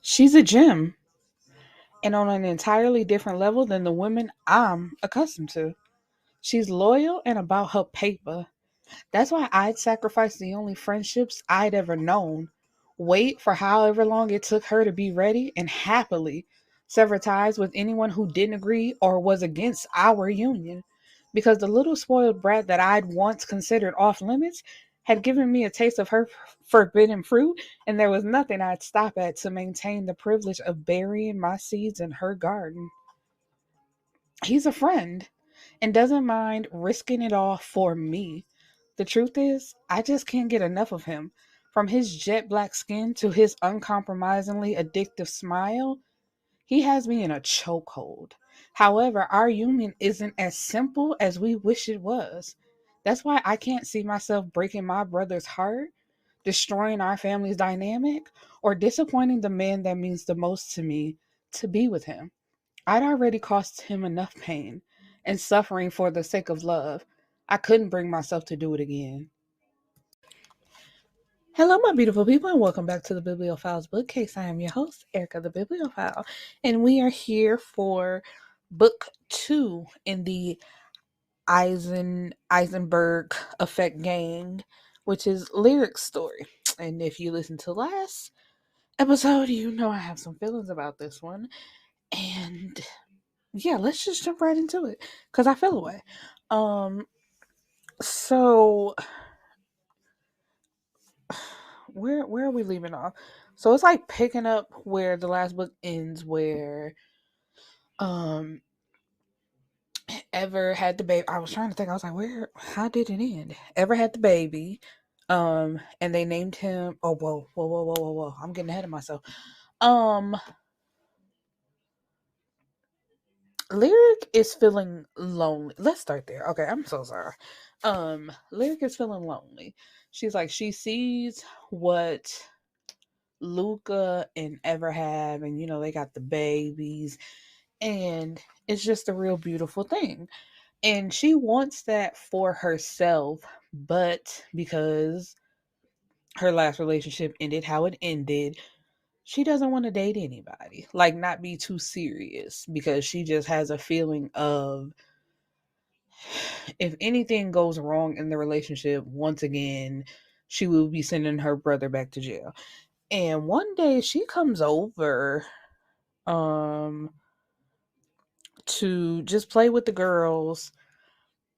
She's a gem and on an entirely different level than the women I'm accustomed to. She's loyal and about her paper. That's why I'd sacrifice the only friendships I'd ever known, wait for however long it took her to be ready, and happily sever ties with anyone who didn't agree or was against our union. Because the little spoiled brat that I'd once considered off limits had given me a taste of her forbidden fruit, and there was nothing I'd stop at to maintain the privilege of burying my seeds in her garden. He's a friend and doesn't mind risking it all for me. The truth is, I just can't get enough of him. From his jet black skin to his uncompromisingly addictive smile, he has me in a chokehold. However, our union isn't as simple as we wish it was. That's why I can't see myself breaking my brother's heart, destroying our family's dynamic, or disappointing the man that means the most to me to be with him. I'd already caused him enough pain and suffering for the sake of love. I couldn't bring myself to do it again. Hello, my beautiful people, and welcome back to the Bibliophile's Bookcase. I am your host, Erica the Bibliophile, and we are here for book two in the Eisenberg Effect Gang, which is Lyric's story. And if you listened to last episode, you know I have some feelings about this one. And yeah, let's just jump right into it because I feel away. Um, so where are we leaving off? So it's like picking up where the last book ends, where um Ever had the baby. I was trying to think. I was like, where? How did it end? Ever had the baby, and they named him. Oh, whoa! I'm getting ahead of myself. Um, Lyric is feeling lonely. Let's start there. Okay, I'm so sorry. Lyric is feeling lonely. She's like, she sees what Luca and Ever have, and they got the babies, and it's just a real beautiful thing. And she wants that for herself, but because her last relationship ended how it ended, she doesn't want to date anybody. Like, not be too serious because she just has a feeling of if anything goes wrong in the relationship, once again, she will be sending her brother back to jail. And one day she comes over um to just play with the girls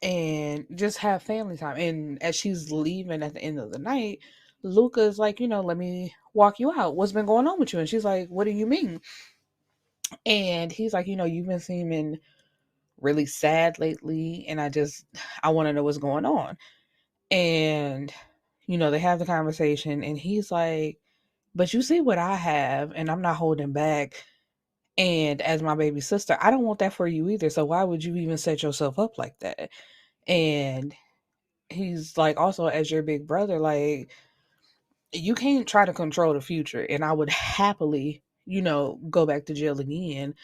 and just have family time. And as she's leaving at the end of the night, Luca's like, let me walk you out. What's been going on with you? And she's like, what do you mean? And he's like, you've been seeming really sad lately, and I want to know what's going on. And they have the conversation, and he's like, but you see what I have, and I'm not holding back. And as my baby sister, I don't want that for you either. So why would you even set yourself up like that? And he's like, also, as your big brother, like, you can't try to control the future. And I would happily, go back to jail again.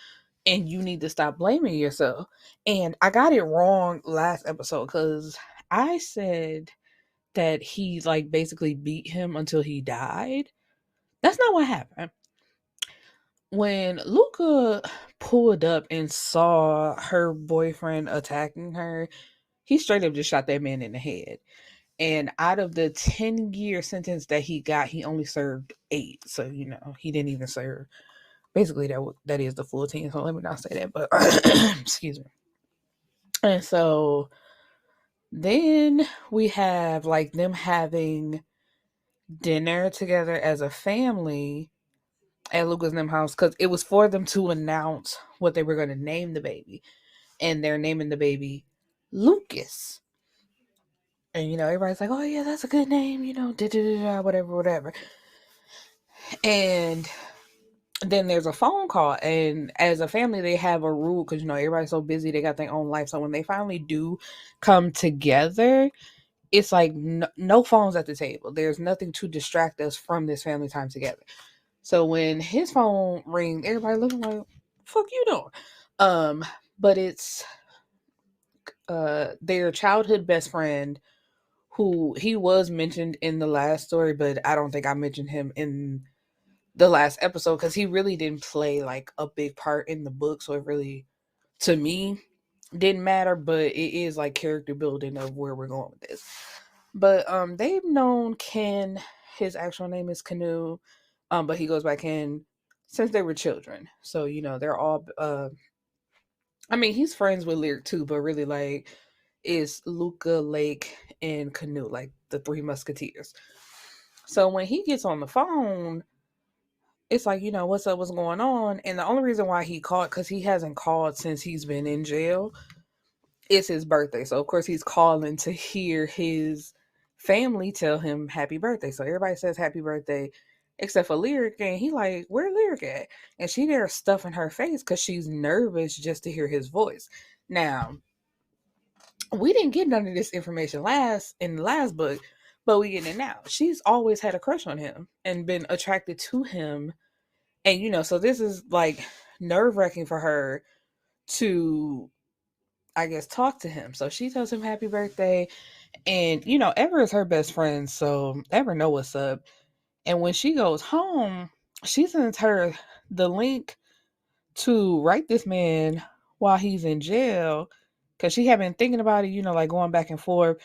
And you need to stop blaming yourself. And I got it wrong last episode because I said that he, like, basically beat him until he died. That's not what happened. When Luca pulled up and saw her boyfriend attacking her, he straight up just shot that man in the head. And out of the 10-year sentence that he got, he only served 8. So, he didn't even serve. Basically, that is the full 10. So let me not say that, but excuse me. And so then we have like them having dinner together as a family at Luca's them house because it was for them to announce what they were going to name the baby. And they're naming the baby Lucas. And everybody's like, oh yeah, that's a good name, whatever. And then there's a phone call, and as a family they have a rule because everybody's so busy, they got their own life. So when they finally do come together, it's like no phones at the table. There's nothing to distract us from this family time together. So when his phone rings, everybody looking like, fuck you doing? But it's their childhood best friend, who he was mentioned in the last story, but I don't think I mentioned him in the last episode because he really didn't play like a big part in the book, so it really, to me, didn't matter. But it is like character building of where we're going with this. But they've known Ken. His actual name is Canoe, but he goes by Ken since they were children. So they're all. I mean, he's friends with Lyric too, but really like is Luca, Lake, and Canoe, like the three musketeers. So when he gets on the phone, it's like, what's up, what's going on? And the only reason why he called, because he hasn't called since he's been in jail, it's his birthday. So of course he's calling to hear his family tell him happy birthday. So everybody says happy birthday except for Lyric, and he like, where Lyric at? And she there stuffing her face because she's nervous just to hear his voice. Now, we didn't get none of this information in the last book, but we get it now. She's always had a crush on him and been attracted to him. And so this is like nerve wracking for her to, I guess, talk to him. So she tells him happy birthday. And Ever is her best friend, so Ever know what's up. And when she goes home, she sends her the link to write this man while he's in jail, because she had been thinking about it, like going back and forth.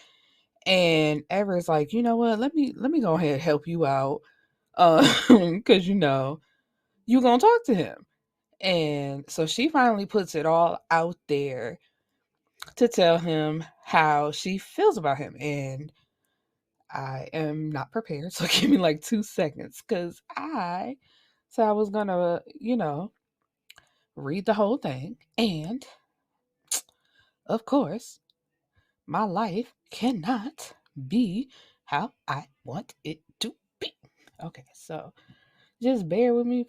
And Ever's like, you know what? Let me go ahead and help you out, because you gonna talk to him. And so she finally puts it all out there to tell him how she feels about him. And I am not prepared, so give me like 2 seconds, because I said I was gonna, read the whole thing. And of course, my life cannot be how I want it to be. Okay, so just bear with me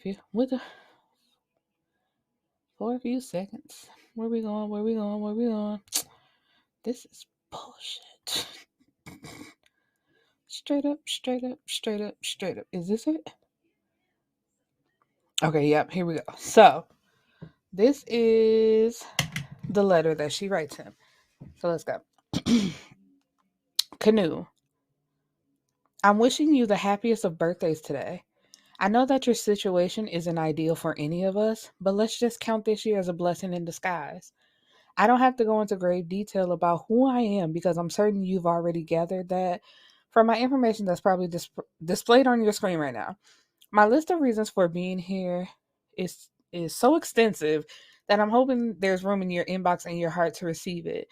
for a few seconds. Where we going? Where we going? Where we going? This is bullshit. Straight up, straight up, straight up, straight up. Is this it? Okay, yep, here we go. So, this is the letter that she writes him. So, let's go. Canoe, I'm wishing you the happiest of birthdays today. I know that your situation isn't ideal for any of us, but let's just count this year as a blessing in disguise. I don't have to go into great detail about who I am because I'm certain you've already gathered that from my information that's probably displayed on your screen right now. My list of reasons for being here is so extensive that I'm hoping there's room in your inbox and your heart to receive it.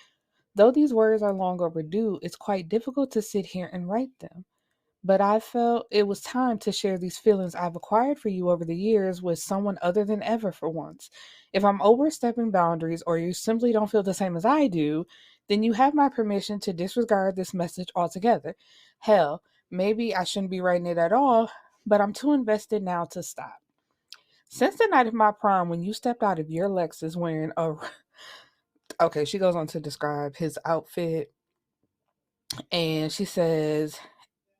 Though these words are long overdue, it's quite difficult to sit here and write them. But I felt it was time to share these feelings I've acquired for you over the years with someone other than Ever for once. If I'm overstepping boundaries or you simply don't feel the same as I do, then you have my permission to disregard this message altogether. Hell, maybe I shouldn't be writing it at all, but I'm too invested now to stop. Since the night of my prom, when you stepped out of your Lexus wearing a. Okay, she goes on to describe his outfit, and she says,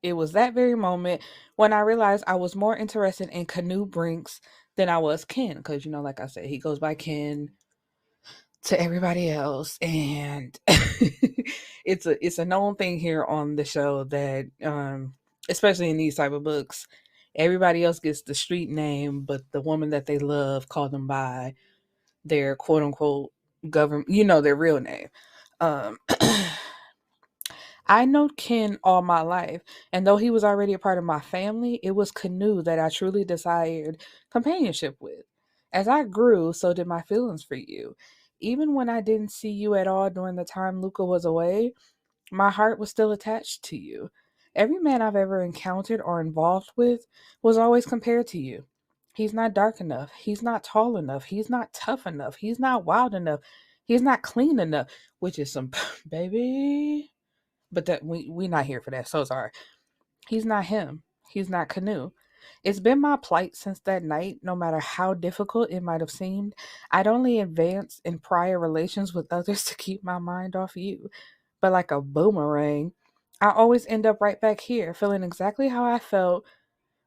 it was that very moment when I realized I was more interested in Canoe Brinks than I was Ken. Because, like I said, he goes by Ken to everybody else. And it's a known thing here on the show that, especially in these type of books, everybody else gets the street name, but the woman that they love call them by their quote unquote government, their real name. Um, I know Ken all my life, and though he was already a part of my family, it was Canoe that I truly desired companionship with. As I grew, so did my feelings for you. Even when I didn't see you at all during the time Luca was away, my heart was still attached to you. Every man I've ever encountered or involved with was always compared to you. He's not dark enough. He's not tall enough. He's not tough enough. He's not wild enough. He's not clean enough, which is some baby. But that we not here for that. So sorry. He's not him. He's not Canoe. It's been my plight since that night, no matter how difficult it might have seemed. I'd only advanced in prior relations with others to keep my mind off you. But like a boomerang, I always end up right back here, feeling exactly how I felt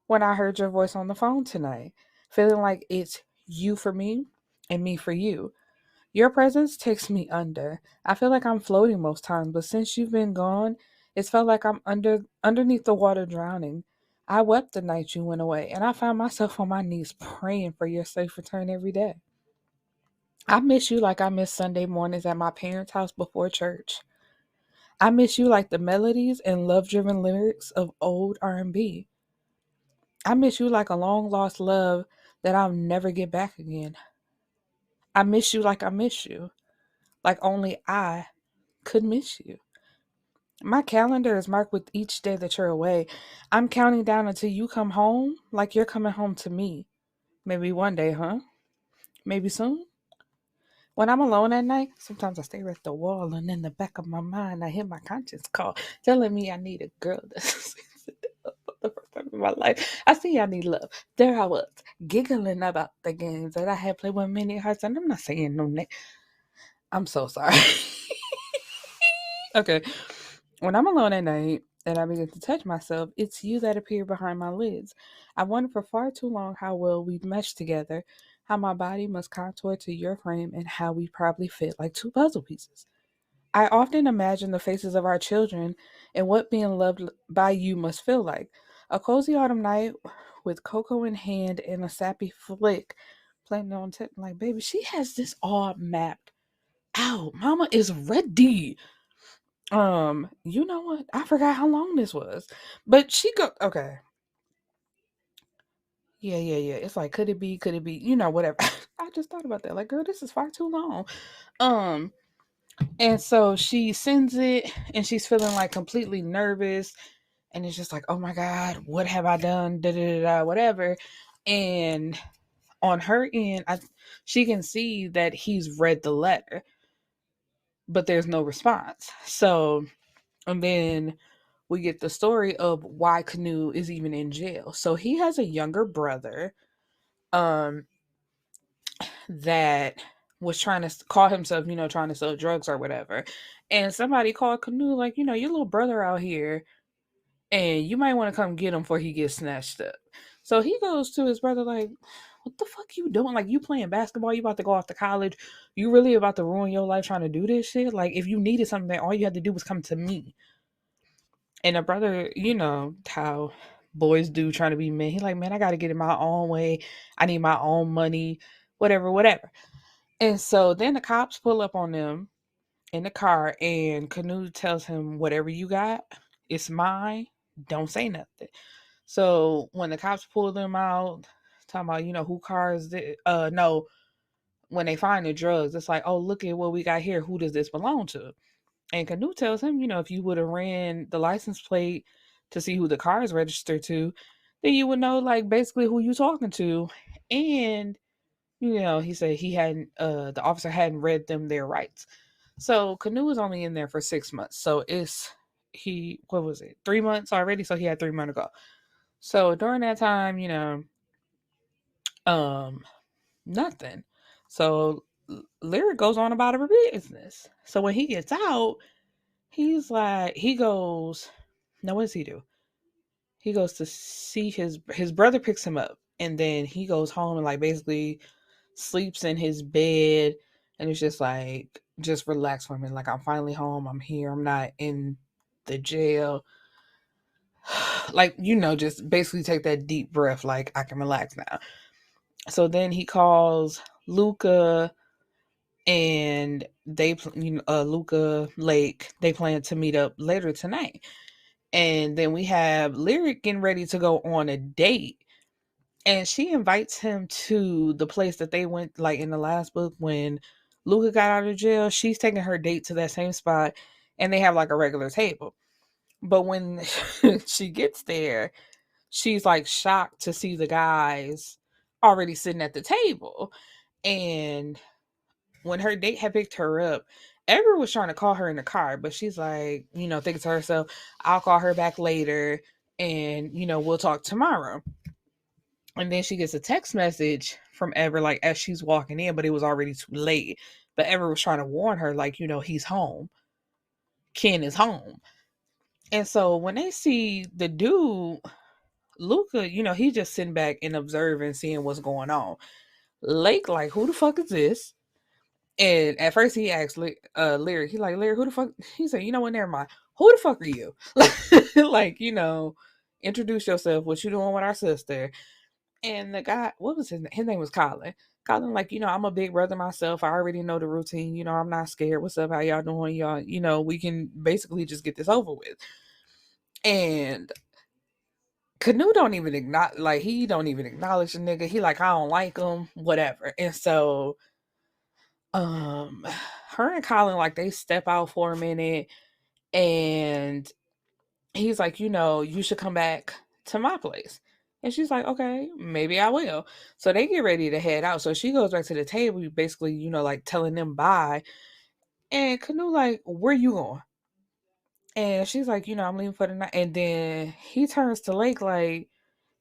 when I heard your voice on the phone tonight. Feeling like it's you for me and me for you. Your presence takes me under. I feel like I'm floating most times, but since you've been gone, it's felt like I'm underneath the water drowning. I wept the night you went away, and I found myself on my knees praying for your safe return every day. I miss you like I miss Sunday mornings at my parents' house before church. I miss you like the melodies and love-driven lyrics of old R&B. I miss you like a long-lost love that I'll never get back again. I miss you like I miss you, like only I could miss you. My calendar is marked with each day that you're away. I'm counting down until you come home, like you're coming home to me. Maybe one day, huh? Maybe soon? When I'm alone at night, sometimes I stare at the wall, and in the back of my mind, I hear my conscience call, telling me I need a girl that's the first time in my life. I see I need love. There I was, giggling about the games that I had played with many hearts, and I'm not saying no name. I'm so sorry. Okay. When I'm alone at night and I begin to touch myself, it's you that appear behind my lids. I wondered for far too long how well we'd mesh together, how my body must contour to your frame, and how we probably fit like two puzzle pieces. I often imagine the faces of our children and what being loved by you must feel like. A cozy autumn night with cocoa in hand and a sappy flick playing on tip like, baby, she has this all mapped out. Mama is ready. You know what? I forgot how long this was. But she go okay. Yeah. It's like, could it be? Could it be? Whatever. I just thought about that. Like, girl, this is far too long. Um, and so she sends it and she's feeling like completely nervous. And it's just like, oh my God, what have I done? Da da da da, whatever. And on her end, she can see that he's read the letter, but there's no response. So, and then we get the story of why Canoe is even in jail. So he has a younger brother um that was trying to call himself, trying to sell drugs or whatever. And somebody called Canoe like, your little brother out here and you might want to come get him before he gets snatched up. So he goes to his brother like, what the fuck you doing? Like, you playing basketball, you about to go off to college, you really about to ruin your life trying to do this shit? Like, if you needed something, all you had to do was come to me. And a brother, how boys do trying to be men. He like, man, I got to get it my own way. I need my own money, whatever, whatever. And so then the cops pull up on them in the car, and Canoe tells him, whatever you got, it's mine. Don't say nothing. So when the cops pull them out, talking about, who car is this? No, when they find the drugs, it's like, oh, look at what we got here. Who does this belong to? And Canoe tells him, if you would have ran the license plate to see who the car is registered to, then you would know, like, basically who you talking to. And, he said the officer hadn't read them their rights. So Canoe was only in there for 6 months. So what was it, 3 months already? So he had 3 months to go. So during that time, um, nothing. So Lyric goes on about her business. So when he gets out, he's like, now what does he do? He goes to see his brother picks him up, and then he goes home and like basically sleeps in his bed, and it's just like, just relax for me. Like, I'm finally home. I'm here. I'm not in the jail. Like, just basically take that deep breath. Like, I can relax now. So then he calls Luca, and Luca Lake. They plan to meet up later tonight. And then we have Lyric getting ready to go on a date. And she invites him to the place that they went, like in the last book when Luca got out of jail. She's taking her date to that same spot, and they have like a regular table. But when she gets there, she's like shocked to see the guys already sitting at the table. And when her date had picked her up, Edward was trying to call her in the car, but she's like, thinking to herself, I'll call her back later and, we'll talk tomorrow. And then she gets a text message from Ever, like as she's walking in, but it was already too late. But Ever was trying to warn her, like, he's home. Ken is home. And so when they see the dude, Luca, he's just sitting back and observing, seeing what's going on. Lake, like, who the fuck is this? And at first he asked Lyric, Lyric, who the fuck? He said, never mind. Who the fuck are you? Like, Introduce yourself. What you doing with our sister? And the guy, what was his name? His name was Colin. Colin, like, I'm a big brother myself. I already know the routine. I'm not scared. What's up? How y'all doing? Y'all, we can basically just get this over with. And Canoe don't even acknowledge, like, he don't even acknowledge the nigga. He like, I don't like him, whatever. And so, um, her and Colin, like, they step out for a minute, and he's like, you should come back to my place. And she's like, okay, maybe I will. So they get ready to head out. So she goes back to the table, basically, like telling them bye. And Canoe like, where you going? And she's like, I'm leaving for the night. And then he turns to Lake like,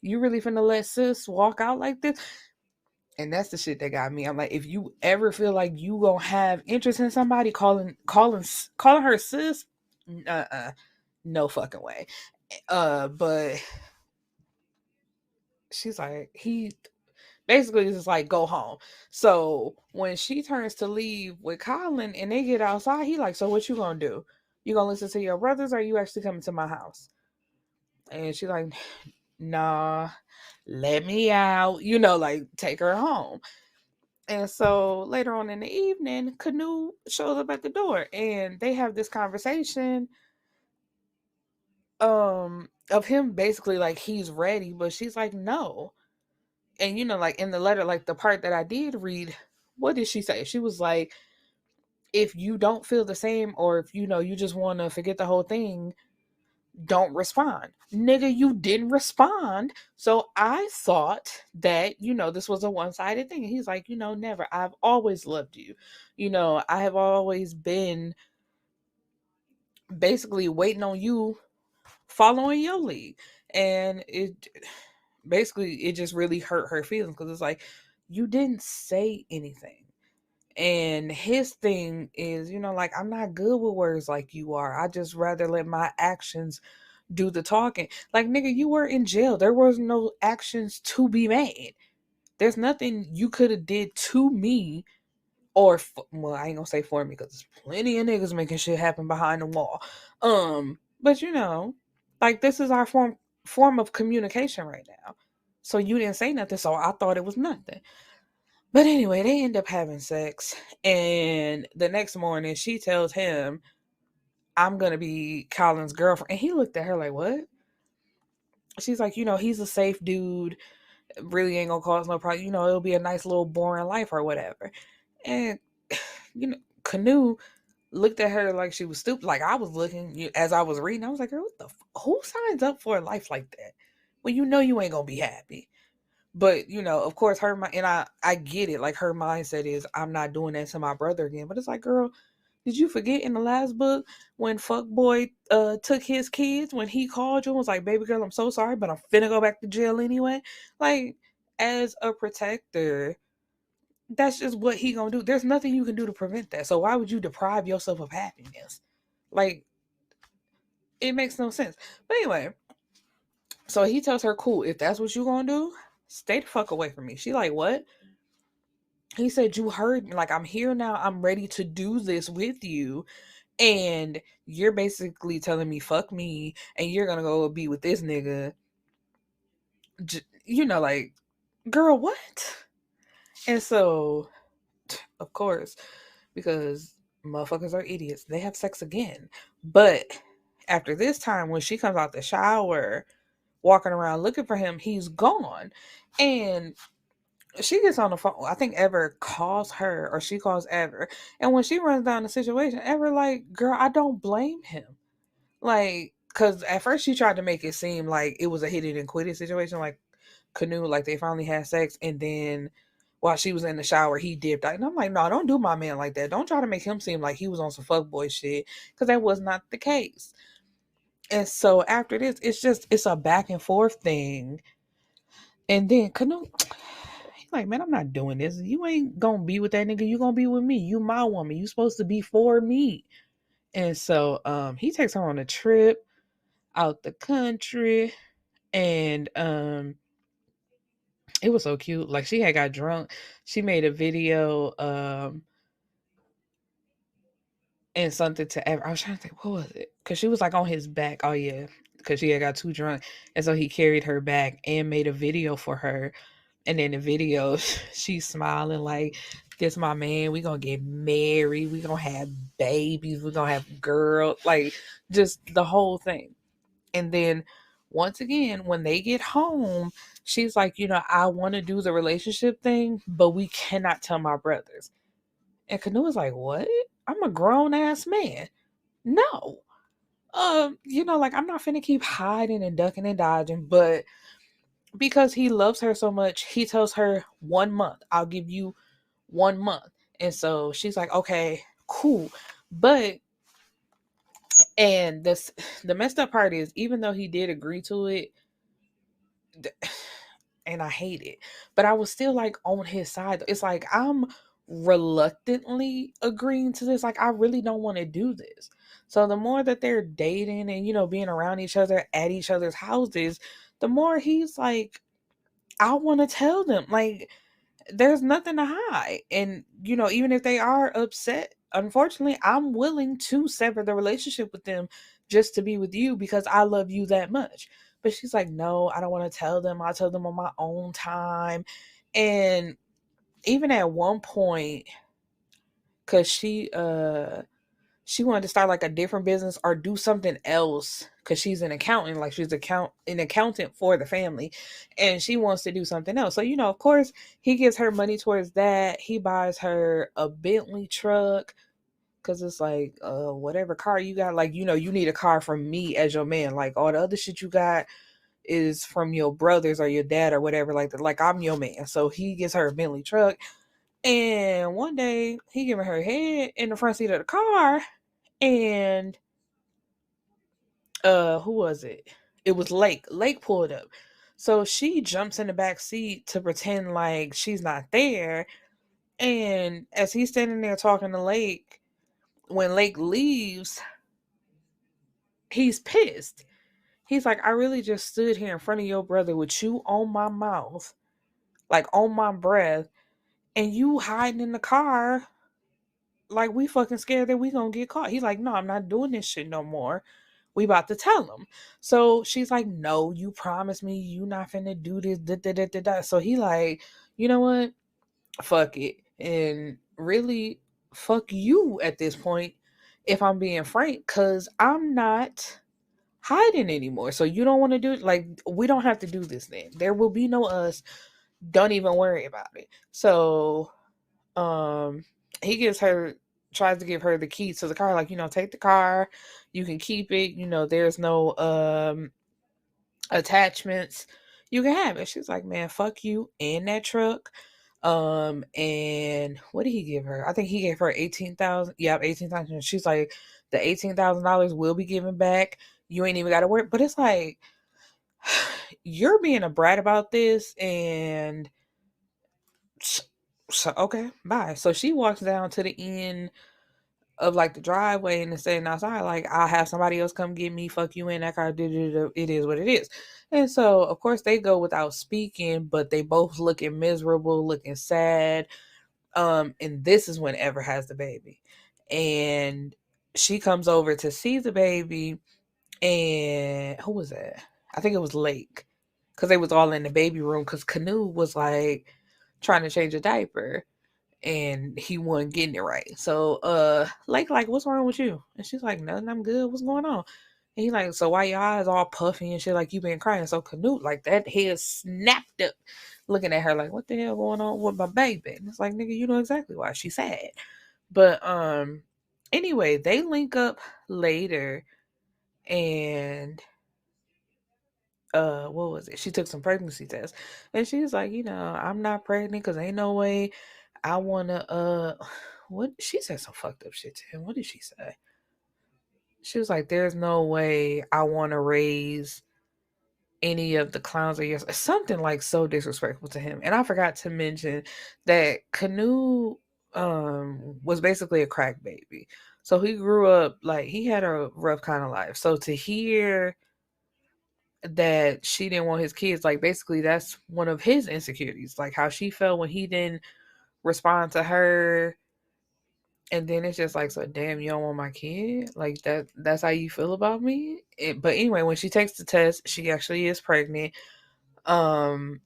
you really finna let sis walk out like this? And that's the shit that got me. I'm like, if you ever feel like you gonna have interest in somebody, calling her sis, no fucking way. But she's like, he basically is just like, go home. So when she turns to leave with Colin and they get outside, he like, so what you gonna do? You gonna listen to your brothers, or are you actually coming to my house? And she's like, nah, let me out, like take her home. And so later on in the evening, Canoe shows up at the door and they have this conversation of him basically like he's ready, but she's like, no. And like in the letter, like the part that I did read, what did she say? She was like, if you don't feel the same, or if you just want to forget the whole thing, don't respond. Nigga, you didn't respond. So I thought that, this was a one-sided thing. And he's like, never. I've always loved you. I have always been basically waiting on you, following your lead. And it just really hurt her feelings, because it's like, you didn't say anything. And his thing is, like, I'm not good with words like you are. I just rather let my actions do the talking. Like, nigga, you were in jail. There was no actions to be made. There's nothing you could have did to me, or well, I ain't gonna say for me, because there's plenty of niggas making shit happen behind the wall. But like, this is our form of communication right now. So you didn't say nothing, so I thought it was nothing. But anyway, they end up having sex, and the next morning she tells him, I'm gonna be Colin's girlfriend. And he looked at her like, what? She's like, he's a safe dude, really ain't gonna cause no problem. It'll be a nice little boring life or whatever. And Canoe looked at her like she was stupid. Like, I was looking as I was reading, I was like, girl, what who signs up for a life like that? Well, you ain't gonna be happy. But of course, her mind, and I get it. Like, her mindset is, I'm not doing that to my brother again. But it's like, girl, did you forget in the last book when fuckboy took his kids, when he called you and was like, baby girl, I'm so sorry, but I'm finna go back to jail anyway? Like, as a protector, that's just what he gonna do. There's nothing you can do to prevent that. So why would you deprive yourself of happiness? Like, it makes no sense. But anyway, so he tells her, cool, if that's what you gonna do, stay the fuck away from me. She like, what? He said, you heard me. Like, I'm here now. I'm ready to do this with you. And you're basically telling me, fuck me, and you're gonna go be with this nigga. Like, girl, what? And so, of course, because motherfuckers are idiots, they have sex again. But after this time, when she comes out the shower, walking around looking for him, he's gone. And she gets on the phone. I think Ever calls her, or she calls Ever. And when she runs down the situation, Ever like, girl, I don't blame him. Like, because at first she tried to make it seem like it was a hit it and quit it situation. Like, Canoe, like, they finally had sex, and then while she was in the shower, he dipped out. And I'm like, no, don't do my man like that. Don't try to make him seem like he was on some fuckboy shit, because that was not the case. And so after this, it's a back and forth thing. And then Canoe, he's like, man, I'm not doing this. You ain't gonna be with that nigga. You gonna be with me. You my woman. You supposed to be for me. And so he takes her on a trip out the country, and it was so cute. Like, she had got drunk. She made a video and something to Ever. I was trying to think, what was it? Because she was like on his back. Oh yeah. because she had got too drunk. And so he carried her back and made a video for her. And in the video, she's smiling like, this my man. We gonna get married. We gonna have babies. We gonna have girls. Like, just the whole thing. And then once again, when they get home, she's like, I want to do the relationship thing, but we cannot tell my brothers. And Canoe is like, what? I'm a grown ass man. No. Like, I'm not finna keep hiding and ducking and dodging, but because he loves her so much, he tells her 1 month. I'll give you 1 month. And so she's like, okay, cool. But and the messed up part is, even though he did agree to it, and I hate it, but I was still like on his side. It's like I'm reluctantly agreeing to this. Like, I really don't want to do this. So the more that they're dating and being around each other at each other's houses, the more he's like, I want to tell them, like, there's nothing to hide. And even if they are upset, unfortunately, I'm willing to sever the relationship with them just to be with you because I love you that much. But she's like, no, I don't want to tell them. I'll tell them on my own time. And even at one point, because she wanted to start like a different business or do something else, because she's an accountant, like she's an accountant for the family, and she wants to do something else. So of course, he gives her money towards that. He buys her a Bentley truck, because it's like, whatever car you got, like, you need a car from me as your man. Like, all the other shit you got is from your brothers or your dad or whatever. Like I'm your man. So he gives her a Bentley truck. And one day he giving her head in the front seat of the car, and who was it? It was Lake. Lake pulled up. So she jumps in the back seat to pretend like she's not there. And as he's standing there talking to Lake, when Lake leaves, he's pissed. He's like, I really just stood here in front of your brother with you on my mouth, like on my breath, and you hiding in the car like we fucking scared that we gonna get caught. He's like, no, I'm not doing this shit no more. We about to tell him. So she's like, no, you promised me you not finna do this. Da, da, da, da, da. So he like, you know what? Fuck it. And really, fuck you at this point, if I'm being frank, because I'm not hiding anymore. So you don't want to do it. Like, we don't have to do this then. There will be no us. Don't even worry about it. So um he tries to give her the keys to the car, like, take the car, you can keep it, there's no attachments, you can have it. She's like, man, fuck you and that truck. And what did he give her? I think he gave her 18,000. Yeah, 18,000. She's like, the $18,000 will be given back. You ain't even got to work. But it's like, you're being a brat about this. And so, okay, bye. So she walks down to the end of like the driveway and is standing outside, like, I'll have somebody else come get me. Fuck you in that car. It is what it is. And so, of course, they go without speaking, but they both looking miserable, looking sad. And this is when Ever has the baby. And she comes over to see the baby. And who was that? I think it was Lake. Because they was all in the baby room, because Canoe was like trying to change a diaper and he wasn't getting it right. So like, what's wrong with you? And she's like, nothing, I'm good. What's going on? And he's like, so why your eyes all puffy and shit, like you been crying? So Canute, like, that head snapped up, looking at her like, what the hell going on with my baby? And it's like, nigga, you know exactly why she's sad. But anyway, they link up later, and what was it? She took some pregnancy tests, and she's like, I'm not pregnant because ain't no way I wanna what she said some fucked up shit to him. What did she say? She was like, there's no way I wanna raise any of the clowns of yours. Something like so disrespectful to him. And I forgot to mention that Canoe was basically a crack baby. So he grew up, like, he had a rough kind of life. So to hear that she didn't want his kids, like, basically that's one of his insecurities, like how she felt when he didn't respond to her And then it's just like, so damn, you don't want my kid? Like that's how you feel about me? But anyway, when she takes the test, she actually is pregnant. Um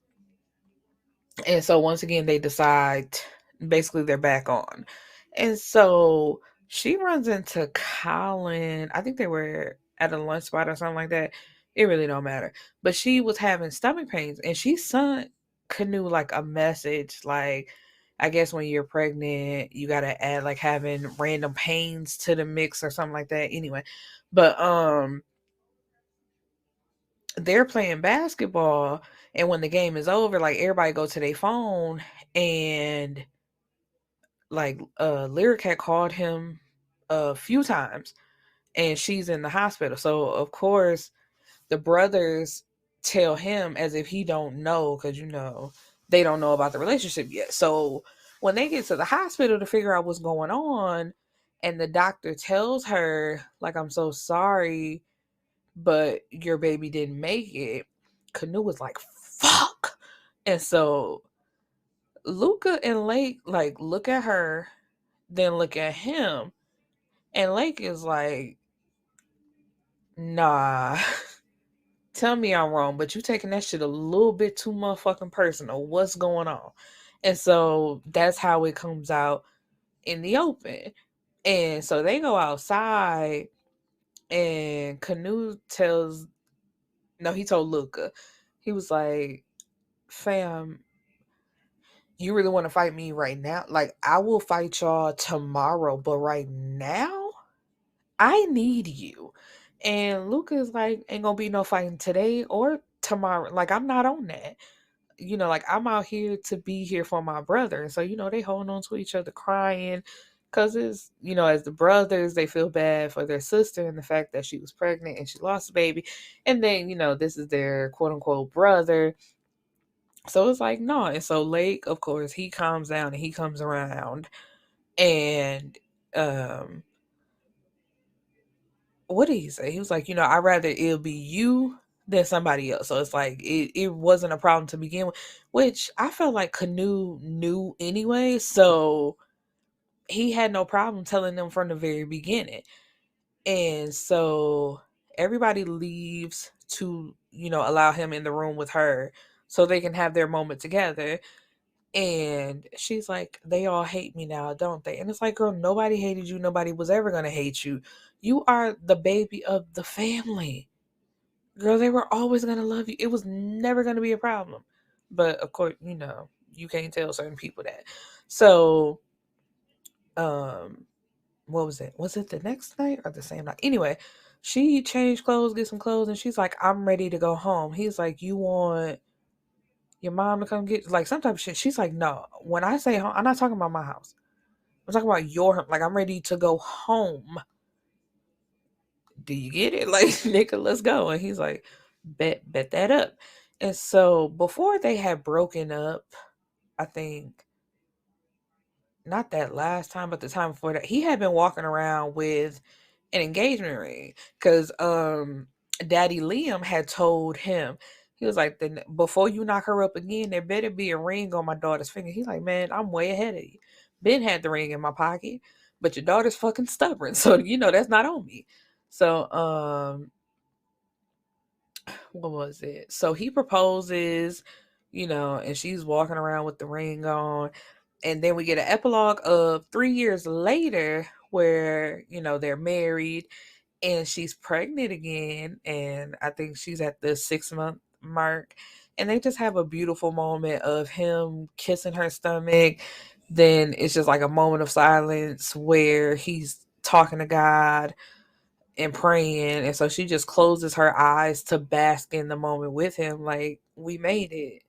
and so once again they decide basically they're back on. And so she runs into Colin. I think they were at a lunch spot or something like that. It really don't matter. But she was having stomach pains and she sent Canoe like a message like, I guess when you're pregnant, you gotta add like having random pains to the mix or something like that. Anyway. But they're playing basketball, and when the game is over, like everybody go to their phone, and like Lyric had called him a few times and she's in the hospital. So of course the brothers tell him as if he don't know, because they don't know about the relationship yet. So when they get to the hospital to figure out what's going on, and the doctor tells her like, I'm so sorry, but your baby didn't make it, Canoe was like, fuck. And so Luca and Lake like look at her, then look at him, and Lake is like, nah, tell me I'm wrong, but you taking that shit a little bit too motherfucking personal. What's going on? And so that's how it comes out in the open. And so they go outside, and Canoe tells, no, he told Luca, he was like, fam, you really want to fight me right now? Like, I will fight y'all tomorrow, but right now, I need you. And Luca's like, ain't gonna be no fighting today or tomorrow. Like, I'm not on that. Like, I'm out here to be here for my brother. And so, they hold on to each other crying. Cause it's, as the brothers, they feel bad for their sister and the fact that she was pregnant and she lost a baby. And then, this is their quote unquote brother. So it's like, no. And so Lake, of course, he calms down and he comes around. And what did he say? He was like, I'd rather it'll be you than somebody else. So it's like it wasn't a problem to begin with, which I felt like Canoe knew anyway. So he had no problem telling them from the very beginning. And so everybody leaves to, allow him in the room with her so they can have their moment together. And she's like, they all hate me now, don't they? And it's like, girl, nobody hated you. Nobody was ever going to hate you. You are the baby of the family. Girl, they were always going to love you. It was never going to be a problem. But of course, you can't tell certain people that. So, um, what was it? Was it the next night or the same night? Anyway, she changed clothes, get some clothes, and she's like, I'm ready to go home. He's like, you want your mom to come get, like, some type of shit? She's like, no. When I say home, I'm not talking about my house. I'm talking about your home. Like, I'm ready to go home. Do you get it? Like, nigga, let's go. And he's like, bet that up. And so before they had broken up, I think not that last time, but the time before that, he had been walking around with an engagement ring because Daddy Liam had told him, he was like, then before you knock her up again, there better be a ring on my daughter's finger. He's like, man, I'm way ahead of you. Ben had the ring in my pocket, but your daughter's fucking stubborn, so that's not on me. So what was it? So he proposes, and she's walking around with the ring on. And then we get an epilogue of 3 years later where, they're married and she's pregnant again. And I think she's at the 6 month mark. And they just have a beautiful moment of him kissing her stomach. Then it's just like a moment of silence where he's talking to God and praying. And so she just closes her eyes to bask in the moment with him. Like, we made it.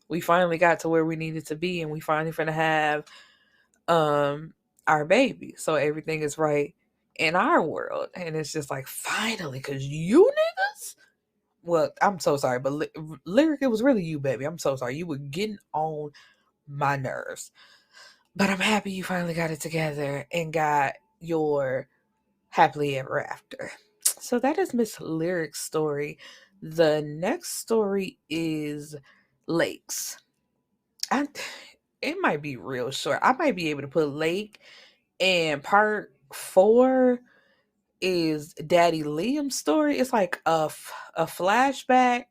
We finally got to where we needed to be, and we finally finna have our baby. So everything is right in our world. And it's just like, finally, because you niggas, well, I'm so sorry, but Lyric, it was really you, baby. I'm so sorry. You were getting on my nerves. But I'm happy you finally got it together and got your happily ever after. So that is Miss Lyric's story. The next story is Lake's. I, it might be real short. I might be able to put Lake And part 4 is Daddy Liam's story. It's like a flashback.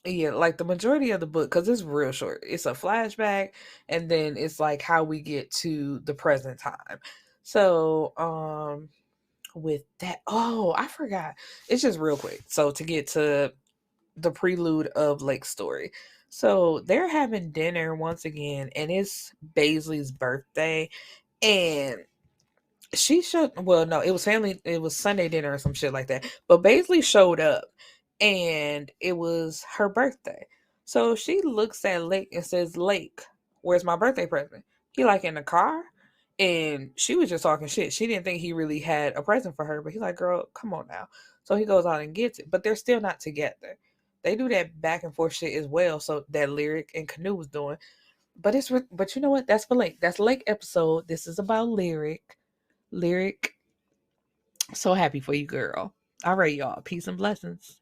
Yeah, like the majority of the book, because it's real short. It's a flashback, and then it's like how we get to the present time. So, with that, oh, I forgot. It's just real quick. So to get to the prelude of Lake's story. So they're having dinner once again, and it's Baisley's birthday, and she showed, well, no, it was family, it was Sunday dinner or some shit like that. But Baisley showed up, and it was her birthday. So she looks at Lake and says, Lake, where's my birthday present? He like in the car. And she was just talking shit. She didn't think he really had a present for her, but he's like, girl, come on now. So he goes out and gets it. But they're still not together. They do that back and forth shit as well. So that Lyric and Canoe was doing. But but you know what? That's for Lake. That's Lake episode. This is about Lyric. Lyric, so happy for you, girl. All right, y'all. Peace and blessings.